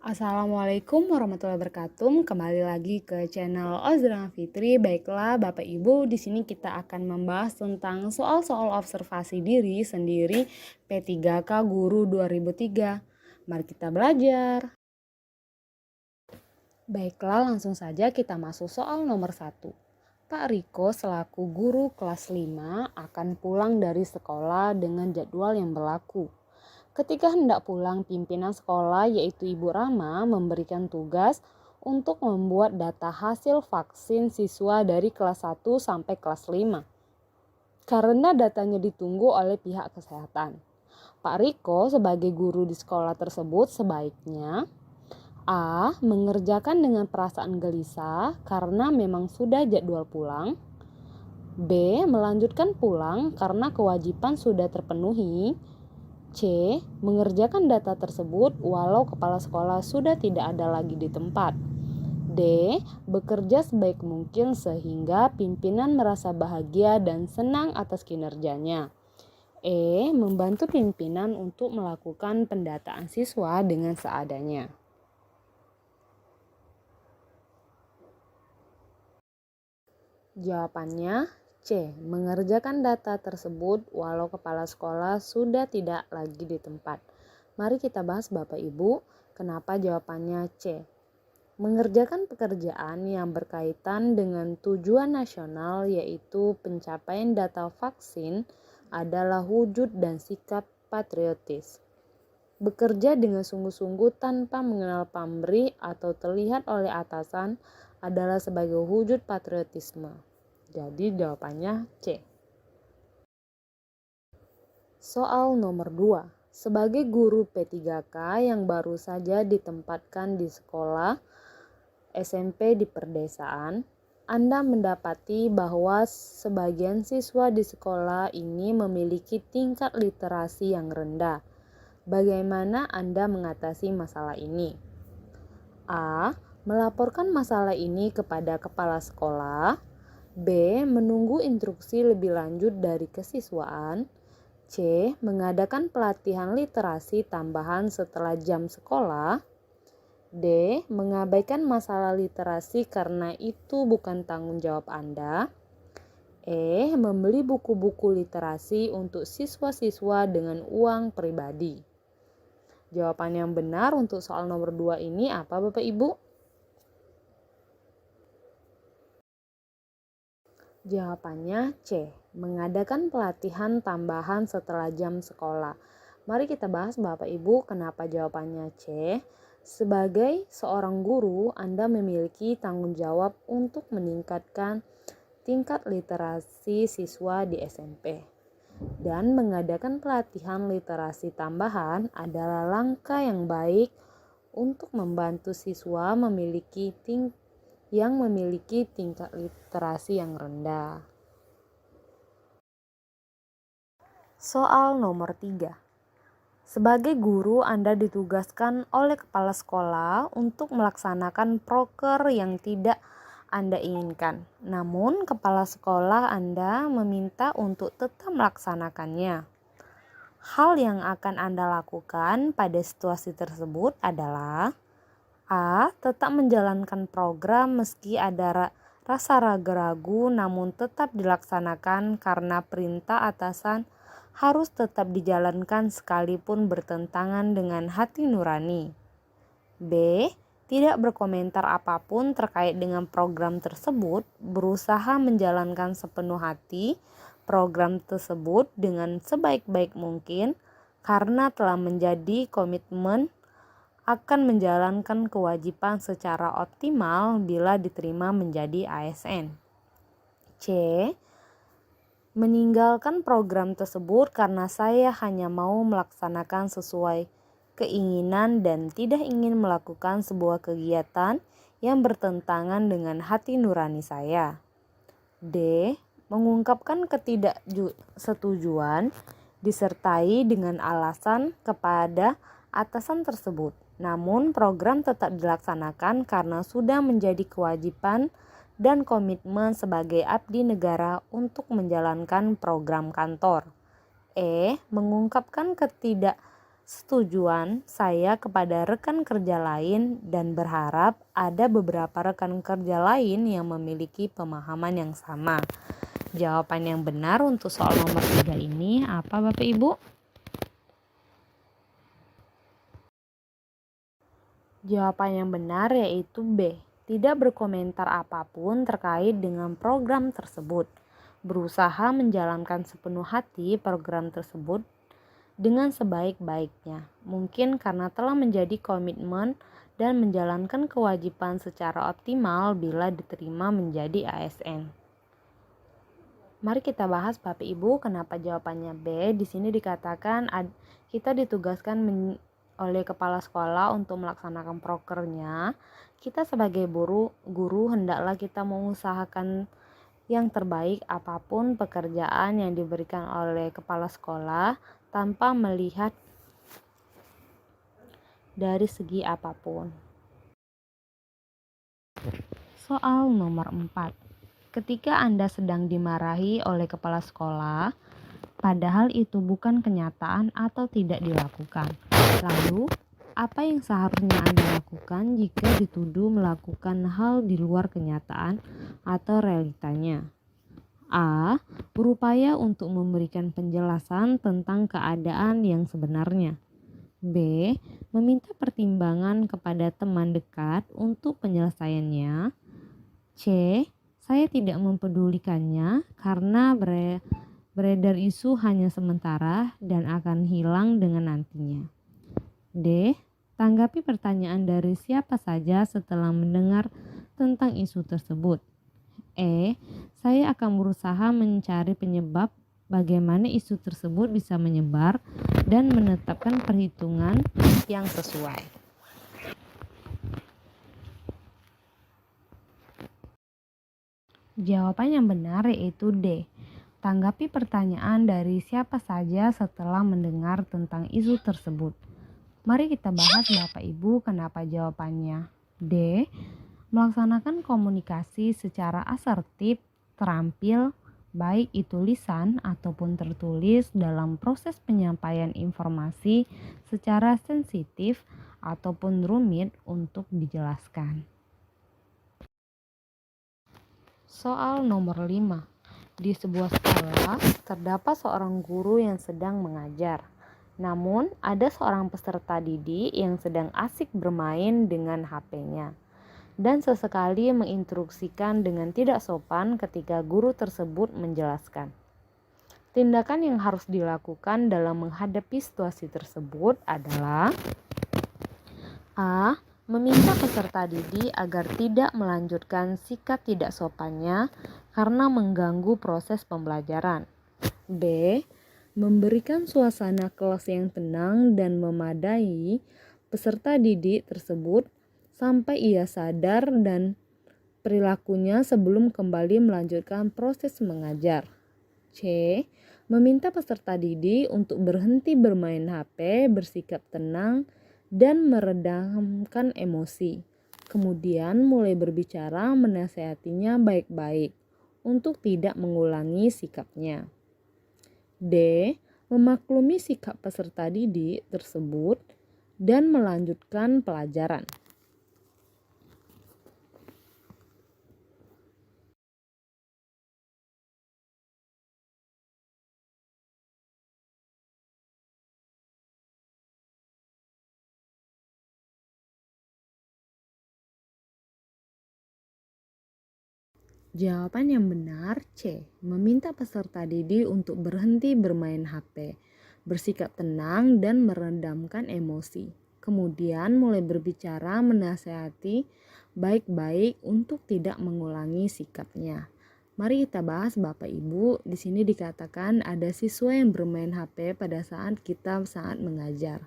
Assalamualaikum warahmatullahi wabarakatuh. Kembali lagi ke channel Ozra Fitri. Baiklah, Bapak Ibu, di sini kita akan membahas tentang soal-soal observasi diri sendiri P3K Guru 2003. Mari kita belajar. Baiklah, langsung saja kita masuk soal nomor 1. Pak Riko selaku guru kelas 5 akan pulang dari sekolah dengan jadwal yang berlaku. Ketika hendak pulang, pimpinan sekolah yaitu Ibu Rama memberikan tugas untuk membuat data hasil vaksin siswa dari kelas 1 sampai kelas 5. Karena datanya ditunggu oleh pihak kesehatan. Pak Riko sebagai guru di sekolah tersebut sebaiknya A. Mengerjakan dengan perasaan gelisah karena memang sudah jadwal pulang. B. Melanjutkan pulang karena kewajiban sudah terpenuhi. C. Mengerjakan data tersebut walau kepala sekolah sudah tidak ada lagi di tempat. D. Bekerja sebaik mungkin sehingga pimpinan merasa bahagia dan senang atas kinerjanya. E. Membantu pimpinan untuk melakukan pendataan siswa dengan seadanya. Jawabannya C. Mengerjakan data tersebut walau kepala sekolah sudah tidak lagi di tempat. Mari kita bahas Bapak Ibu, kenapa jawabannya C. Mengerjakan pekerjaan yang berkaitan dengan tujuan nasional yaitu pencapaian data vaksin adalah wujud dan sikap patriotis. Bekerja dengan sungguh-sungguh tanpa mengenal pamrih atau terlihat oleh atasan adalah sebagai wujud patriotisme. Jadi jawabannya C. Soal nomor 2. Sebagai guru P3K yang baru saja ditempatkan di sekolah SMP di perdesaan, Anda mendapati bahwa sebagian siswa di sekolah ini memiliki tingkat literasi yang rendah. Bagaimana Anda mengatasi masalah ini? A. Melaporkan masalah ini kepada kepala sekolah. B. Menunggu instruksi lebih lanjut dari kesiswaan. C. Mengadakan pelatihan literasi tambahan setelah jam sekolah. D. Mengabaikan masalah literasi karena itu bukan tanggung jawab Anda. E. Membeli buku-buku literasi untuk siswa-siswa dengan uang pribadi. Jawaban yang benar untuk soal nomor 2 ini apa Bapak Ibu? Jawabannya C. Mengadakan pelatihan tambahan setelah jam sekolah. Mari kita bahas Bapak Ibu kenapa jawabannya C. Sebagai seorang guru, Anda memiliki tanggung jawab untuk meningkatkan tingkat literasi siswa di SMP. Dan mengadakan pelatihan literasi tambahan adalah langkah yang baik untuk membantu siswa yang memiliki tingkat literasi yang rendah. Soal nomor 3. Sebagai guru, Anda ditugaskan oleh kepala sekolah untuk melaksanakan proker yang tidak Anda inginkan. Namun, kepala sekolah Anda meminta untuk tetap melaksanakannya. Hal yang akan Anda lakukan pada situasi tersebut adalah A. Tetap menjalankan program meski ada rasa ragu-ragu namun tetap dilaksanakan karena perintah atasan harus tetap dijalankan sekalipun bertentangan dengan hati nurani. B. Tidak berkomentar apapun terkait dengan program tersebut, berusaha menjalankan sepenuh hati program tersebut dengan sebaik-baik mungkin karena telah menjadi komitmen akan menjalankan kewajiban secara optimal bila diterima menjadi ASN. C. Meninggalkan program tersebut karena saya hanya mau melaksanakan sesuai keinginan dan tidak ingin melakukan sebuah kegiatan yang bertentangan dengan hati nurani saya. D. Mengungkapkan ketidaksetujuan disertai dengan alasan kepada atasan tersebut. Namun program tetap dilaksanakan karena sudah menjadi kewajiban dan komitmen sebagai abdi negara untuk menjalankan program kantor. E. Mengungkapkan setujuan saya kepada rekan kerja lain dan berharap ada beberapa rekan kerja lain yang memiliki pemahaman yang sama. Jawaban yang benar untuk soal nomor 3 ini apa Bapak Ibu? Jawaban yang benar yaitu B. Tidak berkomentar apapun terkait dengan program tersebut. Berusaha menjalankan sepenuh hati program tersebut dengan sebaik-baiknya. Mungkin karena telah menjadi komitmen dan menjalankan kewajiban secara optimal bila diterima menjadi ASN. Mari kita bahas Bapak Ibu kenapa jawabannya B. Di sini dikatakan kita ditugaskan oleh kepala sekolah untuk melaksanakan prokernya. Kita sebagai guru hendaklah kita mengusahakan yang terbaik apapun pekerjaan yang diberikan oleh kepala sekolah tanpa melihat dari segi apapun. Soal nomor 4. Ketika Anda sedang dimarahi oleh kepala sekolah, padahal itu bukan kenyataan atau tidak dilakukan. Lalu, apa yang seharusnya Anda lakukan jika dituduh melakukan hal di luar kenyataan atau realitanya? A. Berupaya untuk memberikan penjelasan tentang keadaan yang sebenarnya. B. Meminta pertimbangan kepada teman dekat untuk penyelesaiannya. C. Saya tidak mempedulikannya karena beredar isu hanya sementara dan akan hilang dengan nantinya. D. Tanggapi pertanyaan dari siapa saja setelah mendengar tentang isu tersebut. E. Saya akan berusaha mencari penyebab bagaimana isu tersebut bisa menyebar dan menetapkan perhitungan yang sesuai. Jawaban yang benar yaitu D. Tanggapi pertanyaan dari siapa saja setelah mendengar tentang isu tersebut. Mari kita bahas Bapak Ibu kenapa jawabannya D. Melaksanakan komunikasi secara asertif, terampil, baik itu lisan ataupun tertulis dalam proses penyampaian informasi secara sensitif ataupun rumit untuk dijelaskan. Soal nomor 5. Di sebuah sekolah, terdapat seorang guru yang sedang mengajar. Namun, ada seorang peserta didik yang sedang asik bermain dengan HP-nya dan sesekali menginstruksikan dengan tidak sopan ketika guru tersebut menjelaskan. Tindakan yang harus dilakukan dalam menghadapi situasi tersebut adalah A. Meminta peserta didik agar tidak melanjutkan sikap tidak sopannya karena mengganggu proses pembelajaran. B. Memberikan suasana kelas yang tenang dan memadai peserta didik tersebut sampai ia sadar dan perilakunya sebelum kembali melanjutkan proses mengajar. C. Meminta peserta didik untuk berhenti bermain HP, bersikap tenang, dan meredamkan emosi. Kemudian mulai berbicara menasihatinya baik-baik untuk tidak mengulangi sikapnya. D. Memaklumi sikap peserta didik tersebut dan melanjutkan pelajaran. Jawaban yang benar C. Meminta peserta didik untuk berhenti bermain HP, bersikap tenang dan meredamkan emosi. Kemudian mulai berbicara menasihati baik-baik untuk tidak mengulangi sikapnya. Mari kita bahas Bapak Ibu. Di sini dikatakan ada siswa yang bermain HP pada saat kita saat mengajar.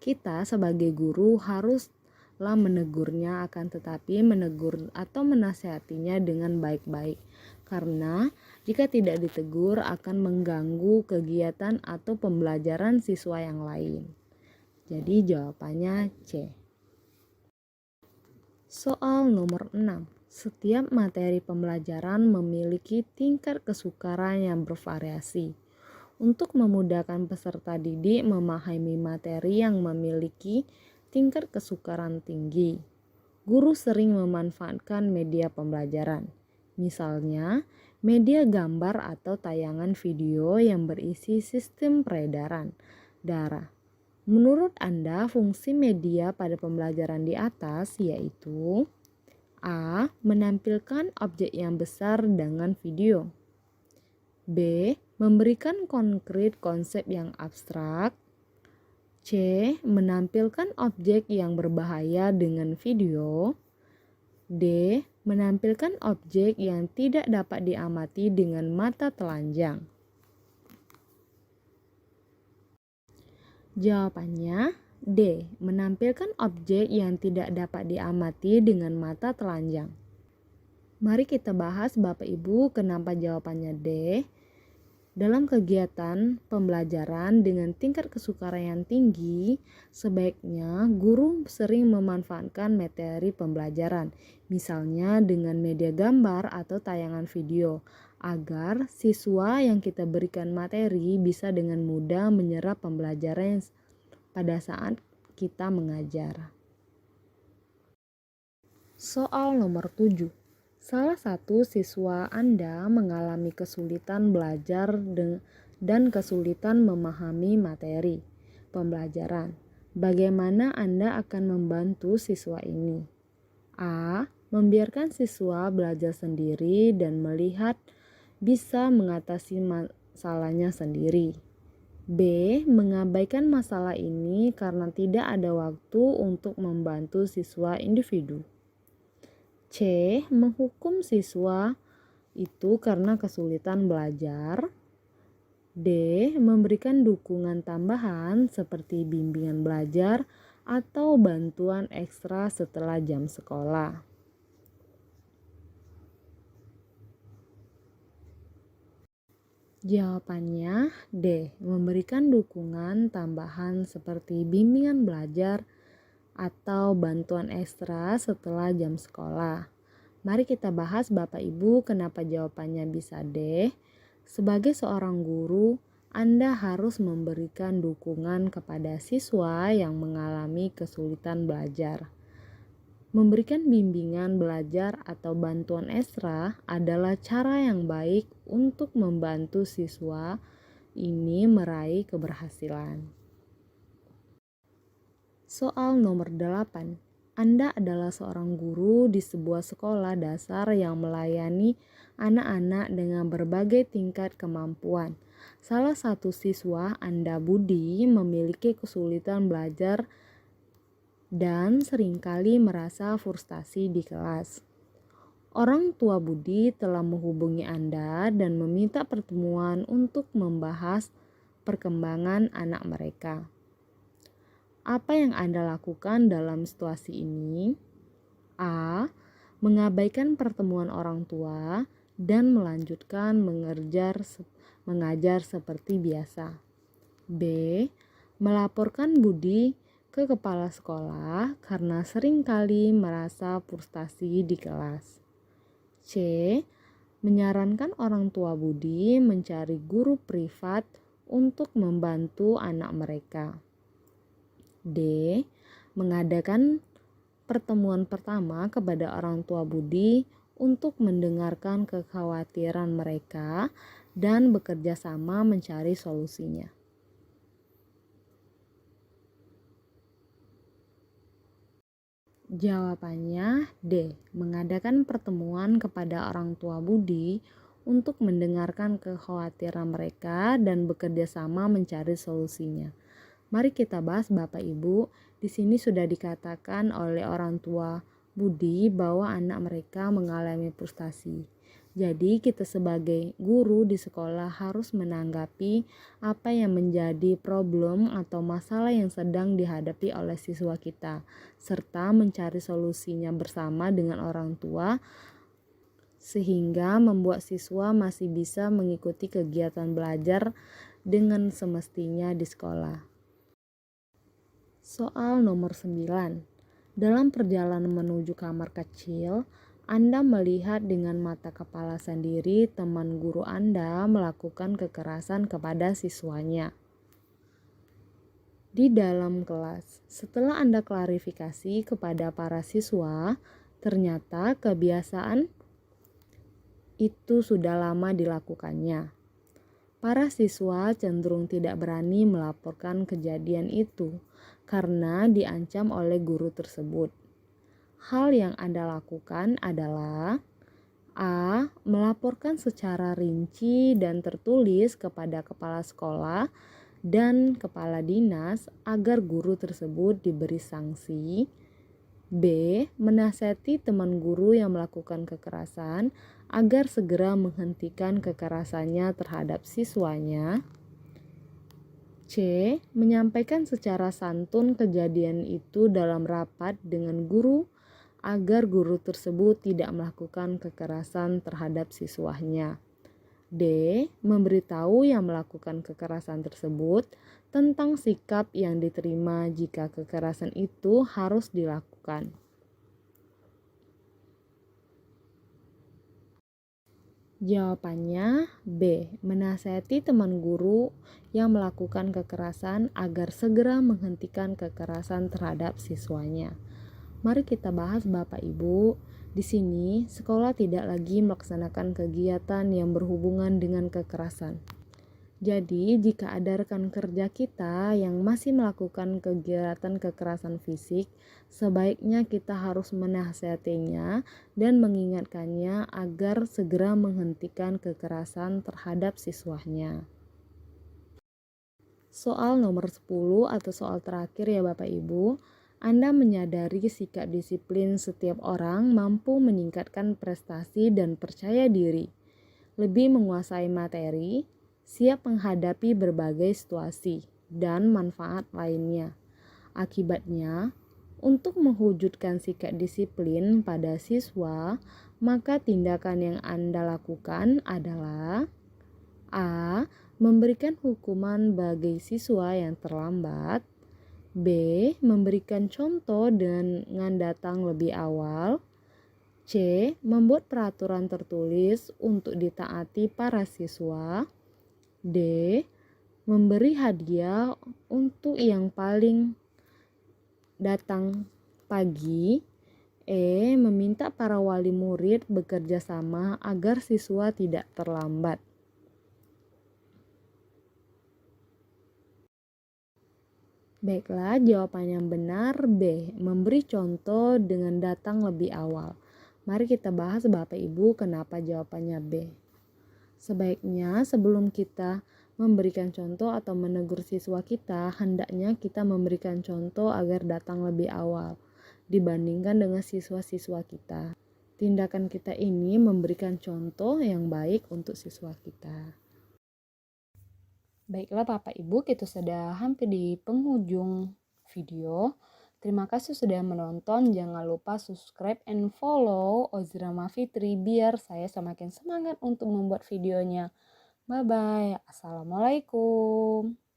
Kita sebagai guru harus menegurnya, akan tetapi menegur atau menasihatinya dengan baik-baik, karena jika tidak ditegur akan mengganggu kegiatan atau pembelajaran siswa yang lain. Jadi jawabannya C. Soal nomor 6. Setiap materi pembelajaran memiliki tingkat kesukaran yang bervariasi. Untuk memudahkan peserta didik memahami materi yang memiliki tingkat kesukaran tinggi, guru sering memanfaatkan media pembelajaran. Misalnya, media gambar atau tayangan video yang berisi sistem peredaran darah. Menurut Anda, fungsi media pada pembelajaran di atas yaitu A. Menampilkan objek yang besar dengan video. B. Memberikan konkret konsep yang abstrak. C. Menampilkan objek yang berbahaya dengan video. D. Menampilkan objek yang tidak dapat diamati dengan mata telanjang. Jawabannya D. Menampilkan objek yang tidak dapat diamati dengan mata telanjang. Mari kita bahas Bapak Ibu kenapa jawabannya D. Dalam kegiatan pembelajaran dengan tingkat kesukaran yang tinggi, sebaiknya guru sering memanfaatkan materi pembelajaran, misalnya dengan media gambar atau tayangan video, agar siswa yang kita berikan materi bisa dengan mudah menyerap pembelajaran pada saat kita mengajar. Soal nomor 7. Salah satu siswa Anda mengalami kesulitan belajar dan kesulitan memahami materi pembelajaran. Bagaimana Anda akan membantu siswa ini? A. Membiarkan siswa belajar sendiri dan melihat bisa mengatasi masalahnya sendiri. B. Mengabaikan masalah ini karena tidak ada waktu untuk membantu siswa individu. C. Menghukum siswa itu karena kesulitan belajar. D. Memberikan dukungan tambahan seperti bimbingan belajar atau bantuan ekstra setelah jam sekolah. Jawabannya D. Memberikan dukungan tambahan seperti bimbingan belajar atau bantuan ekstra setelah jam sekolah. Mari kita bahas Bapak Ibu kenapa jawabannya bisa D. Sebagai seorang guru, Anda harus memberikan dukungan kepada siswa yang mengalami kesulitan belajar. Memberikan bimbingan belajar atau bantuan ekstra adalah cara yang baik untuk membantu siswa ini meraih keberhasilan. Soal nomor 8. Anda adalah seorang guru di sebuah sekolah dasar yang melayani anak-anak dengan berbagai tingkat kemampuan. Salah satu siswa Anda, Budi, memiliki kesulitan belajar dan seringkali merasa frustasi di kelas. Orang tua Budi telah menghubungi Anda dan meminta pertemuan untuk membahas perkembangan anak mereka. Apa yang Anda lakukan dalam situasi ini? A. Mengabaikan pertemuan orang tua dan melanjutkan mengajar seperti biasa. B. Melaporkan Budi ke kepala sekolah karena seringkali merasa frustasi di kelas. C. Menyarankan orang tua Budi mencari guru privat untuk membantu anak mereka. D. Mengadakan pertemuan pertama kepada orang tua Budi untuk mendengarkan kekhawatiran mereka dan bekerja sama mencari solusinya. Jawabannya D. Mengadakan pertemuan kepada orang tua Budi untuk mendengarkan kekhawatiran mereka dan bekerja sama mencari solusinya. Mari kita bahas Bapak Ibu. Di sini sudah dikatakan oleh orang tua Budi bahwa anak mereka mengalami frustasi. Jadi kita sebagai guru di sekolah harus menanggapi apa yang menjadi problem atau masalah yang sedang dihadapi oleh siswa kita, serta mencari solusinya bersama dengan orang tua sehingga membuat siswa masih bisa mengikuti kegiatan belajar dengan semestinya di sekolah. Soal nomor 9. Dalam perjalanan menuju kamar kecil, Anda melihat dengan mata kepala sendiri teman guru Anda melakukan kekerasan kepada siswanya di dalam kelas. Setelah Anda klarifikasi kepada para siswa, ternyata kebiasaan itu sudah lama dilakukannya. Para siswa cenderung tidak berani melaporkan kejadian itu karena diancam oleh guru tersebut. Hal yang Anda lakukan adalah A. Melaporkan secara rinci dan tertulis kepada kepala sekolah dan kepala dinas agar guru tersebut diberi sanksi. B. Menasihati teman guru yang melakukan kekerasan agar segera menghentikan kekerasannya terhadap siswanya. C. Menyampaikan secara santun kejadian itu dalam rapat dengan guru agar guru tersebut tidak melakukan kekerasan terhadap siswanya. D. Memberitahu yang melakukan kekerasan tersebut tentang sikap yang diterima jika kekerasan itu harus dilakukan. Jawabannya B. Menasihati teman guru yang melakukan kekerasan agar segera menghentikan kekerasan terhadap siswanya. Mari kita bahas Bapak Ibu. Di sini sekolah tidak lagi melaksanakan kegiatan yang berhubungan dengan kekerasan. Jadi, jika ada rekan kerja kita yang masih melakukan kegiatan kekerasan fisik, sebaiknya kita harus menasihatinya dan mengingatkannya agar segera menghentikan kekerasan terhadap siswanya. Soal nomor 10 atau soal terakhir ya Bapak Ibu. Anda menyadari sikap disiplin setiap orang mampu meningkatkan prestasi dan percaya diri, lebih menguasai materi, siap menghadapi berbagai situasi, dan manfaat lainnya. Akibatnya, untuk mewujudkan sikap disiplin pada siswa, maka tindakan yang Anda lakukan adalah A. Memberikan hukuman bagi siswa yang terlambat. B. Memberikan contoh dengan datang lebih awal. C. Membuat peraturan tertulis untuk ditaati para siswa. D. Memberi hadiah untuk yang paling datang pagi. E. Meminta para wali murid bekerja sama agar siswa tidak terlambat. Baiklah, jawaban yang benar B. Memberi contoh dengan datang lebih awal. Mari kita bahas Bapak Ibu kenapa jawabannya B. Sebaiknya sebelum kita memberikan contoh atau menegur siswa kita, hendaknya kita memberikan contoh agar datang lebih awal dibandingkan dengan siswa-siswa kita. Tindakan kita ini memberikan contoh yang baik untuk siswa kita. Baiklah Bapak Ibu, kita sudah hampir di penghujung video. Terima kasih sudah menonton. Jangan lupa subscribe and follow Ozrama Fitri biar saya semakin semangat untuk membuat videonya. Bye-bye. Assalamualaikum.